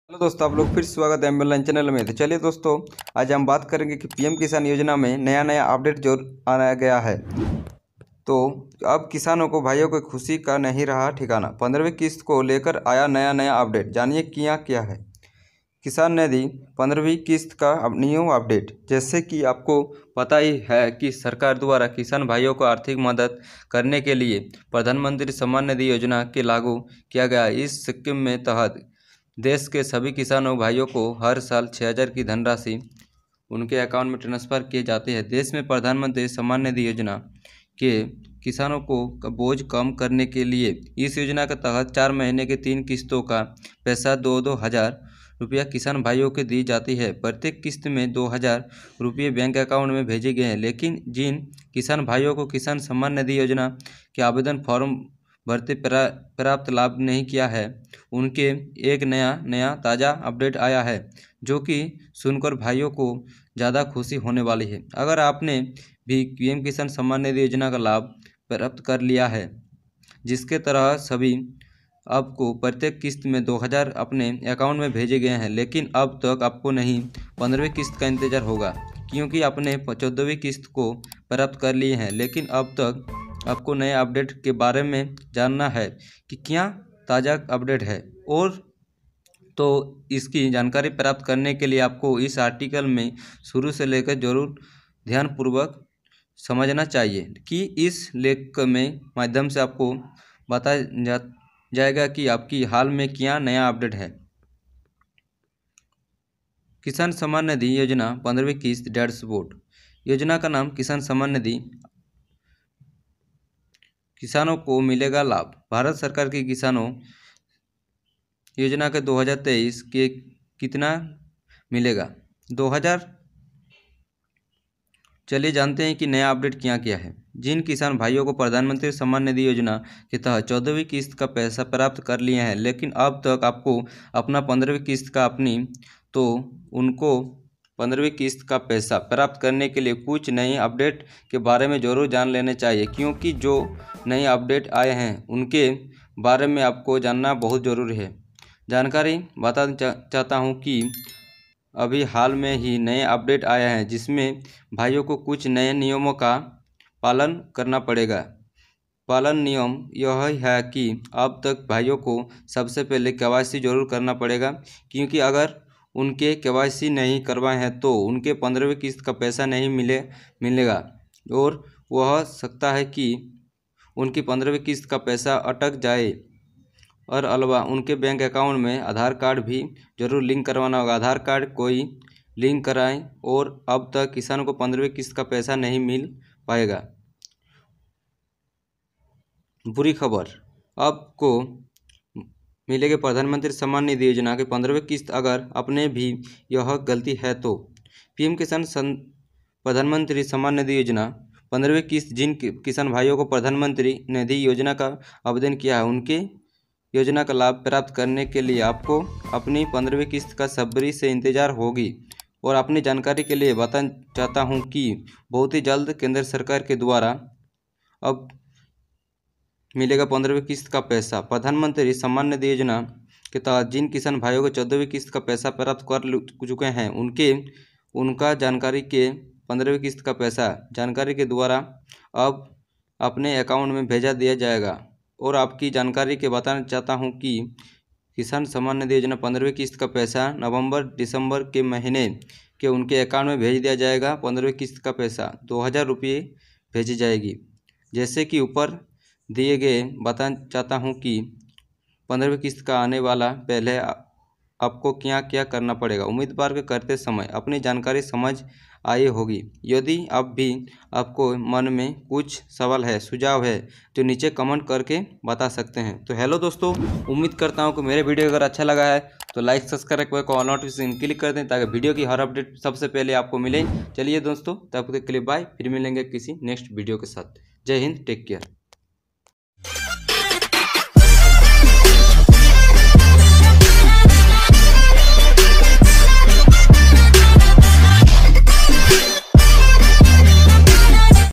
Hello दोस्तों, आप लोग फिर स्वागत है एमएलएन चैनल में। तो चलिए दोस्तों, आज हम बात करेंगे कि पीएम किसान योजना में नया नया अपडेट जो आया गया है। तो अब किसानों को, भाइयों को खुशी का नहीं रहा ठिकाना। 15वीं किस्त को लेकर आया नया नया अपडेट, जानिए क्या है। किसान ने दी 15वीं किस्त का न्यू अपडेट। जैसे कि आपको पता ही है कि सरकार द्वारा किसान भाइयों को आर्थिक मदद करने के लिए प्रधानमंत्री सम्मान निधि योजना के लागू किया गया। इस स्कीम में तहत देश के सभी किसानों भाइयों को हर साल 6,000 की धनराशि उनके अकाउंट में ट्रांसफ़र किए जाते हैं। देश में प्रधानमंत्री सम्मान निधि योजना के किसानों को बोझ कम करने के लिए इस योजना के तहत 4 महीने के 3 किस्तों का पैसा 2-2 हज़ार रुपया किसान भाइयों को दी जाती है। प्रत्येक किस्त में 2,000 रुपये बैंक अकाउंट में भेजे गए हैं। लेकिन जिन किसान भाइयों को किसान सम्मान निधि योजना के आवेदन फॉर्म भरते प्राप्त लाभ नहीं किया है, उनके एक नया ताज़ा अपडेट आया है, जो कि सुनकर भाइयों को ज़्यादा खुशी होने वाली है। अगर आपने भी पीएम किसान सम्मान निधि योजना का लाभ प्राप्त कर लिया है, जिसके तरह सभी आपको प्रत्येक किस्त में 2,000 अपने अकाउंट में भेजे गए हैं, लेकिन अब तक आपको नहीं 15वीं किस्त का इंतज़ार होगा, क्योंकि आपने 14वीं किस्त को प्राप्त कर लिए हैं। लेकिन अब तक आपको नए अपडेट के बारे में जानना है कि क्या ताज़ा अपडेट है, और तो इसकी जानकारी प्राप्त करने के लिए आपको इस आर्टिकल में शुरू से लेकर जरूर ध्यानपूर्वक समझना चाहिए कि इस लेख में माध्यम से आपको बताया जाएगा कि आपकी हाल में क्या नया अपडेट है। किसान सम्मान निधि योजना 15वीं किस्त डैशबोर्ड। योजना का नाम किसान सम्मान निधि। किसानों को मिलेगा लाभ। भारत सरकार की किसानों योजना के 2023 के कितना मिलेगा 2000। चलिए जानते हैं कि नया अपडेट क्या है। जिन किसान भाइयों को प्रधानमंत्री सम्मान निधि योजना के तहत 14वीं किस्त का पैसा प्राप्त कर लिए हैं, लेकिन अब तक आपको अपना 15वीं किस्त का तो उनको 15वीं किस्त का पैसा प्राप्त करने के लिए कुछ नए अपडेट के बारे में ज़रूर जान लेने चाहिए, क्योंकि जो नए अपडेट आए हैं उनके बारे में आपको जानना बहुत ज़रूरी है। जानकारी बताना चाहता हूं कि अभी हाल में ही नए अपडेट आया है, जिसमें भाइयों को कुछ नए नियमों का पालन करना पड़ेगा। पालन नियम यह है कि अब तक भाइयों को सबसे पहले केवाईसी जरूर करना पड़ेगा, क्योंकि अगर उनके केवाईसी नहीं करवाए हैं तो उनके 15वीं किस्त का पैसा नहीं मिलेगा, और वह सकता है कि उनकी 15वीं किस्त का पैसा अटक जाए। और अलावा उनके बैंक अकाउंट में आधार कार्ड भी जरूर लिंक करवाना होगा। आधार कार्ड कोई लिंक कराएं, और अब तक किसानों को 15वीं किस्त का पैसा नहीं मिल पाएगा। बुरी खबर, आपको मिलेगी प्रधानमंत्री सम्मान निधि योजना के 15वीं किस्त। अगर अपने भी यह गलती है तो पीएम प्रधानमंत्री सम्मान निधि योजना 15वीं किस्त जिन किसान भाइयों को प्रधानमंत्री निधि योजना का आवेदन किया है, उनके योजना का लाभ प्राप्त करने के लिए आपको अपनी 15वीं किस्त का सब्री से इंतजार होगी। और अपनी जानकारी के लिए बताना चाहता हूं कि बहुत ही जल्द केंद्र सरकार के द्वारा अब मिलेगा 15वीं किस्त का पैसा। प्रधानमंत्री सम्मान निधि योजना के तहत जिन किसान भाइयों को 14वीं किस्त का पैसा प्राप्त कर चुके हैं, उनका जानकारी के 15वीं किस्त का पैसा जानकारी के द्वारा अब अपने अकाउंट में भेजा दिया जाएगा। और आपकी जानकारी के बताना चाहता हूं कि किसान सम्मान निधि योजना 15वीं किस्त का पैसा नवंबर-दिसंबर के महीने के उनके अकाउंट में भेज दिया जाएगा। 15वीं किस्त का पैसा 2,000 रुपये भेजी जाएगी। जैसे कि ऊपर दिए गए बताना चाहता हूं कि 15वीं किस्त का आने वाला पहले आपको क्या करना पड़ेगा। उम्मीदवार के करते समय अपनी जानकारी समझ आई होगी। यदि अब भी आपको मन में कुछ सवाल है, सुझाव है, तो नीचे कमेंट करके बता सकते हैं। तो हेलो दोस्तों, उम्मीद करता हूं कि मेरे वीडियो अगर अच्छा लगा है तो लाइक, सब्सक्राइब करके ऑल नोटिफिकेशन क्लिक कर दें, ताकि वीडियो की हर अपडेट सबसे पहले आपको मिले। चलिए दोस्तों, तब तक के लिए बाय। फिर मिलेंगे किसी नेक्स्ट वीडियो के साथ। जय हिंद, टेक केयर।